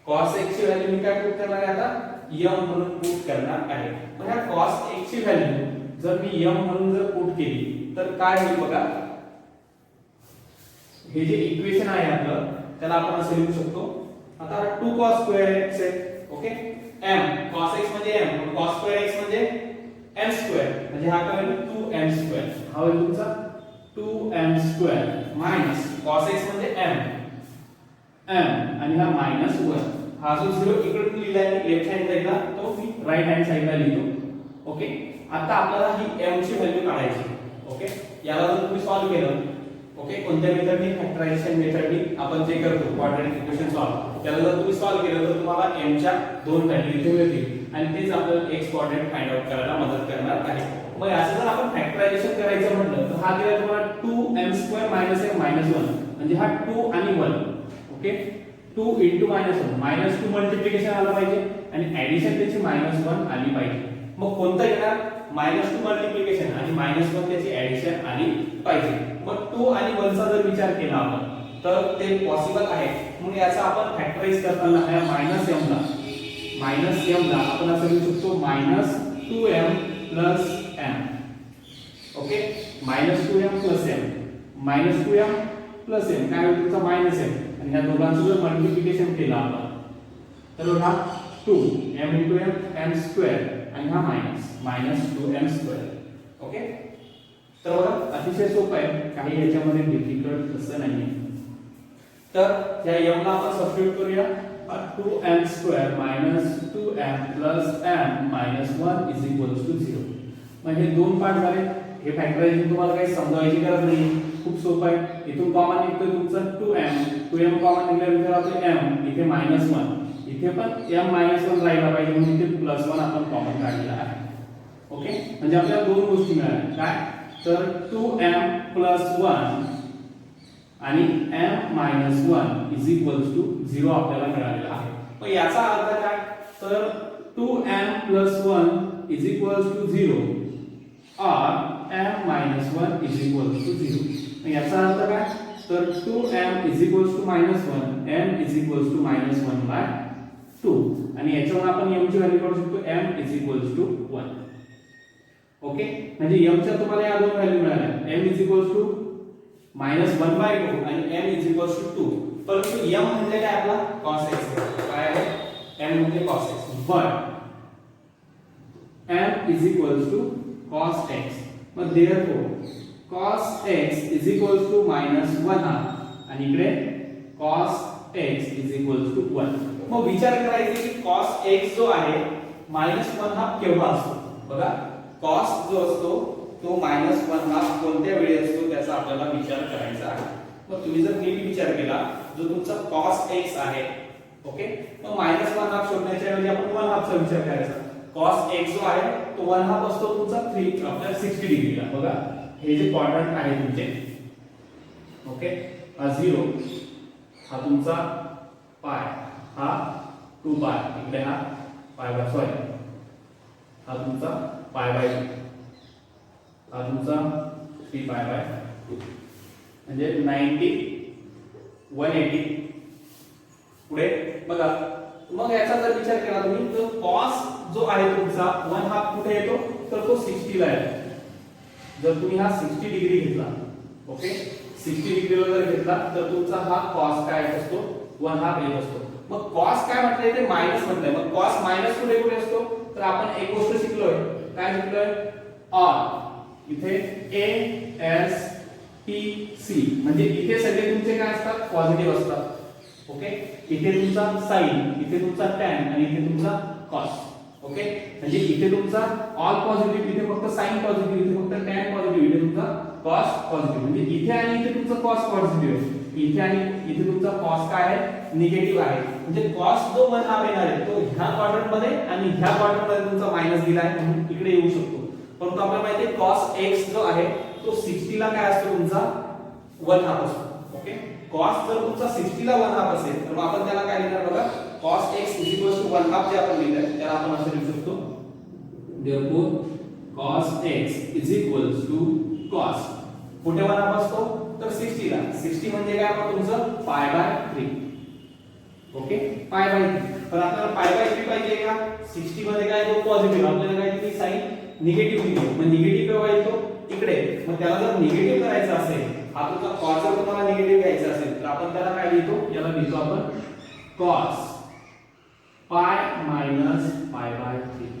cos x ची व्हॅल्यू मी काय पुट करणार आहे आता m म्हणून पुट करणार आहे. मग ह्या cos x ची व्हॅल्यू जर मी m म्हणून जर पुट केली तर काय होईल बघा हे जे इक्वेशन आहे आपलं त्याला आपण असं लिहू शकतो. आता 2 cos square x आहे ओके m cos x म्हणजे m cos square x म्हणजे m square म्हणजे हा काय होईल 2m square हा होईल तुमचा 2m square minus cos x म्हणजे m आणि हा minus 1 हा जो 0 इकडून लिहिला आहे लेफ्ट हँड साइडला तो मी राइट हँड साइडला लिहितो. ओके, आता आपल्याला ही m ची व्हॅल्यू काढायची. ओके, याला जर तुम्ही सॉल्व केलं ओके कोणत्या मेथडनी फॅक्टरायझेशन मेथडनी आपण जे करतो क्वाड्रॅटिक इक्वेशन सॉल्व त्याला जर तुम्ही सॉल्व केलं तर तुम्हाला m च्या दोन व्हॅल्यू इथे मिळतील आणि तेच आपल्याला x कोऑर्डिनेट फाइंड आउट करायला मदत करणार आहे. मग असं जर आपण फॅक्टरायझेशन करायचं म्हटलं तर हा दिला तुम्हाला 2m² - m - 1 म्हणजे हा 2 आणि 1 ओके 2 * -1 -2 मल्टिप्लिकेशन आलं पाहिजे आणि ऍडिशन त्याची -1 आली पाहिजे. मग कोणता येणार -2 मल्टिप्लिकेशन आणि -1 त्याची ऍडिशन आली पाहिजे. मग 2 आणि 1 चा जर विचार केला आपण तर ते पॉसिबल आहे. म्हणून याचा आपण फॅक्टराइज करताना या -m ला आपण असं लिहू शकतो -2m + m. Okay -2m + m -2m + m काय होईल तुमचा -m आणि ह्या दोघांचं जर मल्टिप्लिकेशन केलं आपण तर बघा 2m * m² आणि हा -2m². ओके, तर बघा अतिशय सोपं आहे काही याच्यामध्ये डिफिकल्ट असं नाहीये. तर या m ला आपण सबस्टिट्यूट करूया 2m square minus 2m plus m minus 1 is equals to 0. मग हे दोन पार्ट झाले. हे फॅक्टरायझेशन तुम्हाला काही समजावायची गरज नाही, खूप सोपं आहे. इथून कॉमन निघतोय तुमचं 2m कॉमन निघल्यानंतर आपले m इथे मायनस 1, इथे पण m मायनस 1 राहिला पाहिजे म्हणून इथे प्लस 1 आपण कॉमन काढलेला आहे. ओके, म्हणजे आपल्याला दोन गोष्टी मिळाल्या. काय तर 2m प्लस 1 आणि m minus 1 is equals to 0 आपल्याला मिळालेला आहे. मग याचा अर्थ काय तर 2m plus 1 is equals to 0 or m minus 1 is equals to 0. मग याचा अर्थ काय तर 2m is equals to minus 1, m is equals to minus 1 by 2. आणि याच्यावर आपण m ची व्हॅल्यू काढू शकतो m is equals to 1. Okay, म्हणजे m च्या तुम्हाला या दोन व्हॅल्यू मिळाल्या, m is equals to minus 1 by 2 आणि m is equals to 2. परंतु m म्हणजे काय आपला cos x. काय आहे m म्हणजे cos x. but m is equals to cos x. मग therefore cos x is equals to minus 1 half आणि इकडे cos x is equals to 1. मग विचार करायचे की cos x जो आहे minus 1 half केव्हा असतो. बघा cos जो असतो तो minus 1 half कोणत्या वेळी असतो त्याचा आपल्याला विचार करायचा आहे. मग तुम्ही जर नीट विचार केला जो तुमचा cos x आहे, ओके, मग minus 1 half शोधण्याच्या ऐवजी आपण 1 half चा विचार करायचा. cos x जो आहे तो 1 हाफ असतो तुमचा 3 आपल्या 60 डिग्रीला. बघा हे जे क्वाड्रंट आहे तुमचे, ओके, हा 0 हा तुमचा पाय, हा 2 पाय, इकडे हा पाय बाय सॉरी हा तुमचा पाय बाय 2, हा तुमचा 3 पाय बाय 2 म्हणजे 90 180. पुढे बघा मग याचा जर विचार केला तुम्ही तर cos जो आहे तुमचा 1 हाफ कुठे येतो तर तो 60 ला येतो. जर तुम्ही हा 60 डिग्री घेतला, ओके, 60 डिग्रीला जर घेतला तर तुमचा हा cos काय असतो 1 हाफ येत असतो. मग cos काय म्हटलंय ते मायनस म्हटलंय. मग cos मायनस कुठे कुठे असतो तर आपण एक गोष्ट शिकलोय. काय शिकलोय r इथे a s t c म्हणजे इथे सगळे तुमचे काय असतात पॉझिटिव्ह असतात. ओके, इथे तुमचा sin, इथे तुमचा tan आणि इथे तुमचा cos. ओके, म्हणजे इथे तुमचा ऑल पॉझिटिव्ह, इथे फक्त sin पॉझिटिव्ह, इथे फक्त tan पॉझिटिव्ह, इथे तुमचा cos पॉझिटिव्ह. म्हणजे इथे आणि इथे तुमचा cos पॉझिटिव्ह आहे, इथे आणि इथे तुमचा cos काय आहे निगेटिव्ह आहे. म्हणजे cos जो 1 हाफ येणार आहे तो ह्या क्वाड्रंट मध्ये आणि ह्या क्वाड्रंट मध्ये तुमचा मायनस दिला आहे म्हणून इकडे येऊ शकतो. परंतु आपल्याला माहिती आहे cos x जो आहे तो 60 ला काय असतो तुमचा 1 हाफ असतो. ओके, cos जर तुमचा 60 ला 1 हाफ असेल तर मग आपण त्याला काय लिहिणार बघा cos x 1 हाफ जे आपण लिहिलंय त्याला आपण असं लिहू शकतो therefore cos x cos कुठे 1 हाफ असतो तर 60 ला. 60 म्हणजे काय आपण तुमचं pi by 3. Okay, pi by 3. पण आपल्याला पाय बाय 3 पाहिजे का 60 मध्ये काय तो पॉझिटिव्ह आपल्याला काय दिली साइन निगेटिव्ह दिली. मग निगेटिव्ह केव्हा येतो इकडे. मग त्याला जर निगेटिव्ह करायचं असेल हा तुमचा cos जर तुम्हाला निगेटिव्ह घ्यायचा असेल तर आपण त्याला काय लिहितो याला लिहितो आपण cos pi minus pi by 3.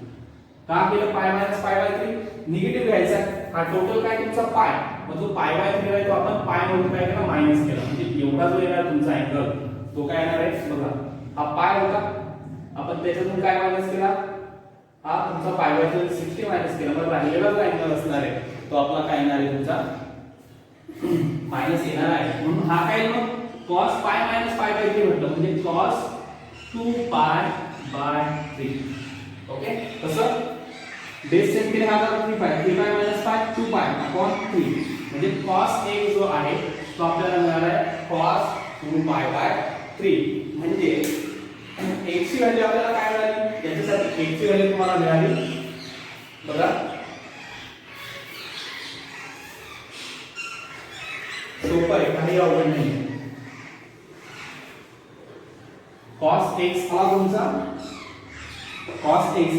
का केलं pi minus pi by 3 negative घ्यायचा हा टोटल काय तुमचा पाय. मग जो पाय बाय 3 आहे तो आपण पाय मधून काय केला मायनस केला. म्हणजे एवढा जो येणार तुमचा अँगल तो काय येणार आहे बघा हा पाय होता आपण त्याच्यातून काय मायनस केला हा तुमचा पाय बाय 3 60 मायनस केला. मग राहिलेला जो अँगल असणार आहे तो आपला काय येणार आहे तुमचा मायनस येणार आहे. म्हणून हा काय मग cos pi minus pi by 3 म्हटलं म्हणजे cos 2 पाय बाय 3. ओके, कसं बेस सेट केले हा 3 पाय 3 pi minus pi 2 pi upon 3 म्हणजे cos x जो आहे तो आपल्याला मिळाला आहे cos 2 पाय बाय 3. म्हणजे x ची व्हॅल्यू आपल्याला काय मिळाली याच्यासाठी x ची व्हॅल्यू तुम्हाला मिळाली बघा सोपं आहे काही अवघड नाही. cos x हा तुमचा cos x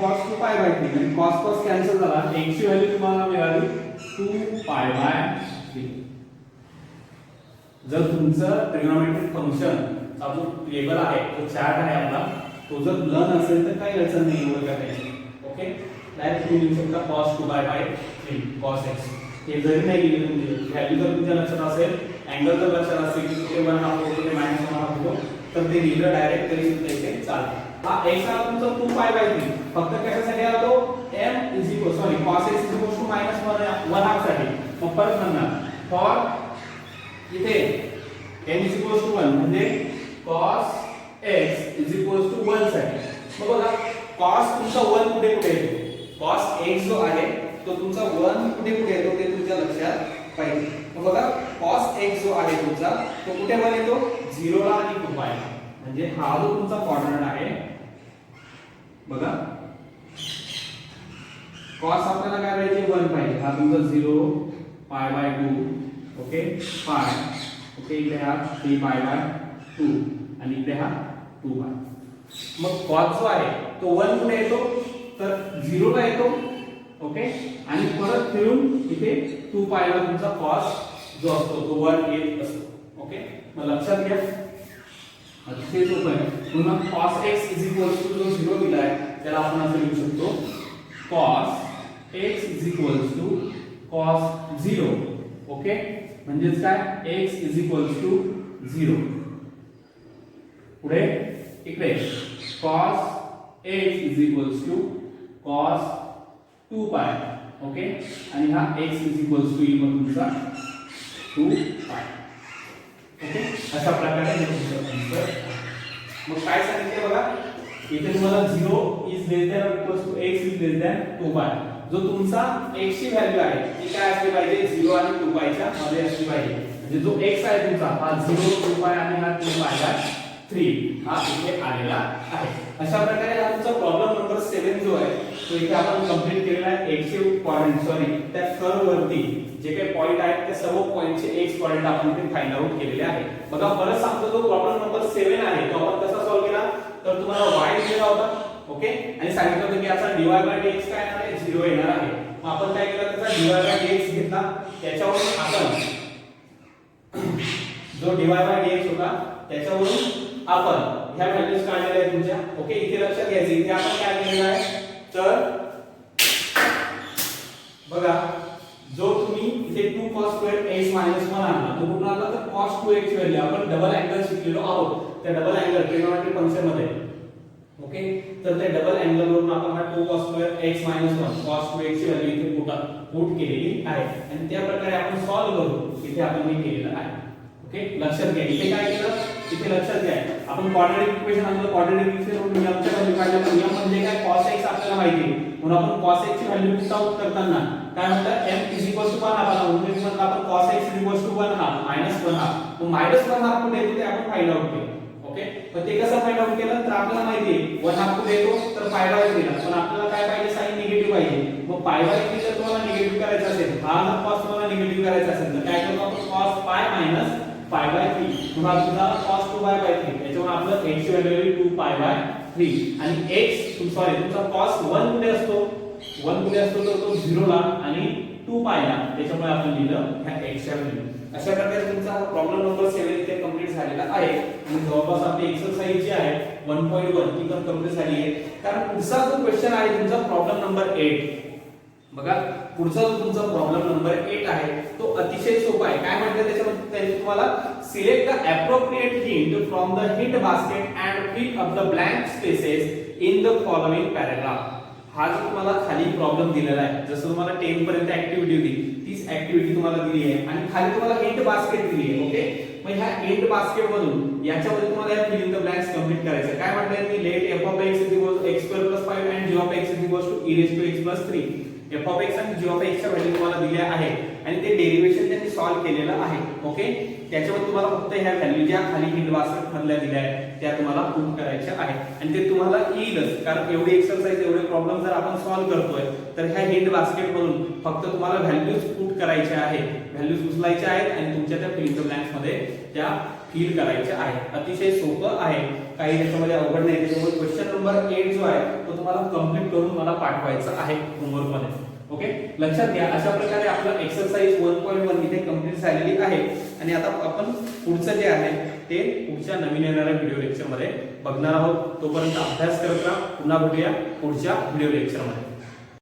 cos 2 pi by 3 आणि cos cos कॅन्सल झाला. x ची व्हॅल्यू तुम्हाला मिळाली 2 पाय बाय 3. जर तुमचं ट्रिग्नोमेट्रिक फंक्शन चा जो टेबल आहे तो चार्ट आहे आपला तो जर लर्न असेल तर काही अडचण नाही एवढं करायची. ओके, डायरेक्ट तुम्ही लिहू शकता cos 2 pi by 3 cos x. हे जरी नाही लिहिले तुमचे व्हॅल्यू जर तुमच्या लक्षात असेल अँगल जर लक्षात असेल की कुठे 1 हाफ होतो कुठे -1 हाफ होतो तर ते लिहिलं डायरेक्ट तरी सुद्धा इथे चालतं. हा x हा तुमचा 2π/3 फक्त कशासाठी आला तो m cos x -1 साठी. मग परत म्हणणार फॉर इथे m 1 म्हणजे cos x 1 साठी. मग बघा cos तुमचा 1 कुठे कुठे येतो, cos x जो आहे तो तुमचा 1 कुठे कुठे येतो ते तुमच्या लक्षात पाहिजे. मग बघा cos x जो आहे तुमचा तो कुठे पण येतो 0 ला आणि 2π ला. म्हणजे हा जो तुमचा क्वाड्रंट आहे बघा cos आपल्याला काय पाहिजे 1 पाहिजे. हा तुमचा 0 π/2 ओके पाय ओके इकडे हा 3π/2 आणि इकडे हा 2π. मग cos जो आहे तो 1 कुठे येतो तर 0 ला येतो ओके आणि परत फिरून इथे 2π ला तुमचा cos जो असतो तो 1 येत असतो ओके. मग लक्षात घ्या अतिशय सोपं आहे. पुन्हा cos x जो 0 दिलाय त्याला आपण असं लिहू शकतो cos x cos 0 ओके. म्हणजेच काय x 0 पुढे इकडे cos x cos 2π ओके आणि हा x येईल मग तुमचा 2π ओके. अशा प्रकारे हे तुमचं आन्सर. मग काय सांगितले बघा इथे तुम्हाला 0 is less than or equals to x is less than 2π. जो तुमचा x ची व्हॅल्यू आहे ती काय असली पाहिजे 0 आणि 2π च्या मध्ये असली पाहिजे. म्हणजे जो x आहे तुमचा हा 0 2π आणि हा 2π/3 हा इथे आलेला आहे. अशा प्रकारे हा तुमचा प्रॉब्लेम नंबर 7 जो आहे तो इथे आपण कंप्लीट केलेला आहे. x चे कोऑर्डिनेट त्या कर्व वरती जे काही पॉइंट आहेत त्या सर्व पॉइंटचे x कोऑर्डिनेट आपण इथे फाइंड आउट केलेले आहे. बघा परत सांगतो जो प्रॉब्लेम नंबर 7 आहे तो आपण कसा सॉल्व्ह केला तर तुम्हाला y दिलेला होता ओके आणि सांगितलं होतं की याचा dy/dx काय येणार आहे 0 येणार आहे. मग आपण काय केलं त्याचा dy/dx घेतला त्याच्यावरून आपण जो dy/dx होता त्याच्यावरून आपण ह्या व्हॅल्यूज काढलेल्या आहेत तुमच्या ओके. इथे लक्षात घ्यायचं इथे आपण काय केलेलं आहे तर बघा जो तुम्ही इथे 2 cos2 x 1 आणला तो कुठून आला तर cos 2x ची व्हॅल्यू आपण डबल अँगल शिकलेलो आहोत. त्या डबल अँगल ट्रिग्नोमेट्रिक फंक्शन मध्ये ओके. तर त्या डबल अँगल वरून आपण हा 2 cos2 x 1 cos 2x ची व्हॅल्यू इथे पुट केलेली आहे आणि त्या प्रकारे आपण सॉल्व्ह करू इथे आपण हे केलेलं आहे ओके. लक्षात घ्या इथे काय केलं इथे लक्षात घ्या आपण क्वाड्रॅटिक इक्वेशन आणलं. क्वाड्रॅटिक इक्वेशन नियमच्या व्हॅल्यू काढल्या. नियम म्हणजे काय cos x आपल्याला माहिती आहे म्हणून आपण cos x ची व्हॅल्यू पुट आउट करताना काय म्हणतात m 1 आपण म्हणून म्हणलं आपण cos x 1 हाफ -1 हाफ. मग -1 हाफ कुठे येतो ते आपण फाइंड आउट केलं ओके. पण ते कसं फाइंड आउट केलं तर आपल्याला माहिती आहे 1 हाफ कुठे येतो तर π/3 दिला पण आपल्याला काय पाहिजे साइन निगेटिव्ह पाहिजे. मग π/3 जर तुम्हाला निगेटिव्ह करायचं असेल हा जर cos तुम्हाला निगेटिव्ह करायचा असेल तर काय करतो आपण cos π π/3 मग आपल्याला cos 2π/3 याच्यावर आपलं x ची व्हॅल्यू 2π/3 आणि x सॉरी तुमचा cos 1 कुठे असतो 1 कुठे असतो तर तो 0 ला आणि 2π ला. त्याच्यामुळे आपण लिहिलं ह्या x च्या व्हॅल्यू. अशा प्रकारे तुमचा हा प्रॉब्लेम नंबर 7 इथे कंप्लीट झालेला आहे आणि जवळपास आपली एक्सरसाइज जी आहे 1.1 ती पण कंप्लीट झाली आहे. कारण पुढचा जो क्वेश्चन आहे तुमचा प्रॉब्लेम नंबर 8 बघा पुढचा जो तुमचा प्रॉब्लेम नंबर 8 आहे तो अतिशय सोपा आहे. काय म्हणतात त्याच्यामध्ये त्यांनी तुम्हाला select the appropriate hint from the hint basket and fill up the blank spaces in the following paragraph. हा जो तुम्हाला खाली प्रॉब्लेम दिलेला आहे जसं तुम्हाला 10 पर्यंत ऍक्टिव्हिटी होती तीच ऍक्टिव्हिटी तुम्हाला दिली आहे आणि खाली तुम्हाला हिंट बास्केट दिली आहे ओके. मग ह्या हिंट बास्केट मधून याच्यामध्ये तुम्हाला या fill in the blanks complete करायचं. काय म्हटलंय मी let f of x x2 + 5 and g of x e⁻x + 3 f of x आणि g of x च्या व्हॅल्यू तुम्हाला दिल्या आहे आणि ते डेरिवेशन त्यांनी सॉल्व्ह केलेलं आहे ओके. त्याच्यामध्ये तुम्हाला फक्त ह्या व्हॅल्यू ज्या खाली हिंट बास्केट मधल्या दिल्या आहेत त्या तुम्हाला पुट करायच्या आहेत आणि ते तुम्हाला येईलच कारण एवढी एक्सरसाइज एवढे प्रॉब्लेम जर आपण सॉल्व्ह करतोय तर ह्या हिंट बास्केट मधून फक्त तुम्हाला व्हॅल्यूज पुट करायच्या आहेत. व्हॅल्यूज उचलायच्या आहेत आणि तुमच्या त्या फिल इन द ब्लँक्स मध्ये त्या फिल करायच्या आहेत. अतिशय सोपं आहे काही त्याच्यामध्ये अवघड नाही. त्याच्यामुळे क्वेश्चन नंबर 8 जो आहे तो तुम्हाला कंप्लीट करून मला पाठवायचा आहे होमवर्क मध्ये ओके. लक्षात घ्या अशा प्रकारे आपलं एक्सरसाइज 1.1 इथे कंप्लीट झालेली आहे आणि आता आपण पुढचं जे आहे ते पुढच्या नवीन येणाऱ्या व्हिडिओ लेक्चर मध्ये बघणार आहोत. तोपर्यंत अभ्यास करत राहा. पुन्हा भेटूया पुढच्या व्हिडिओ लेक्चर मध्ये.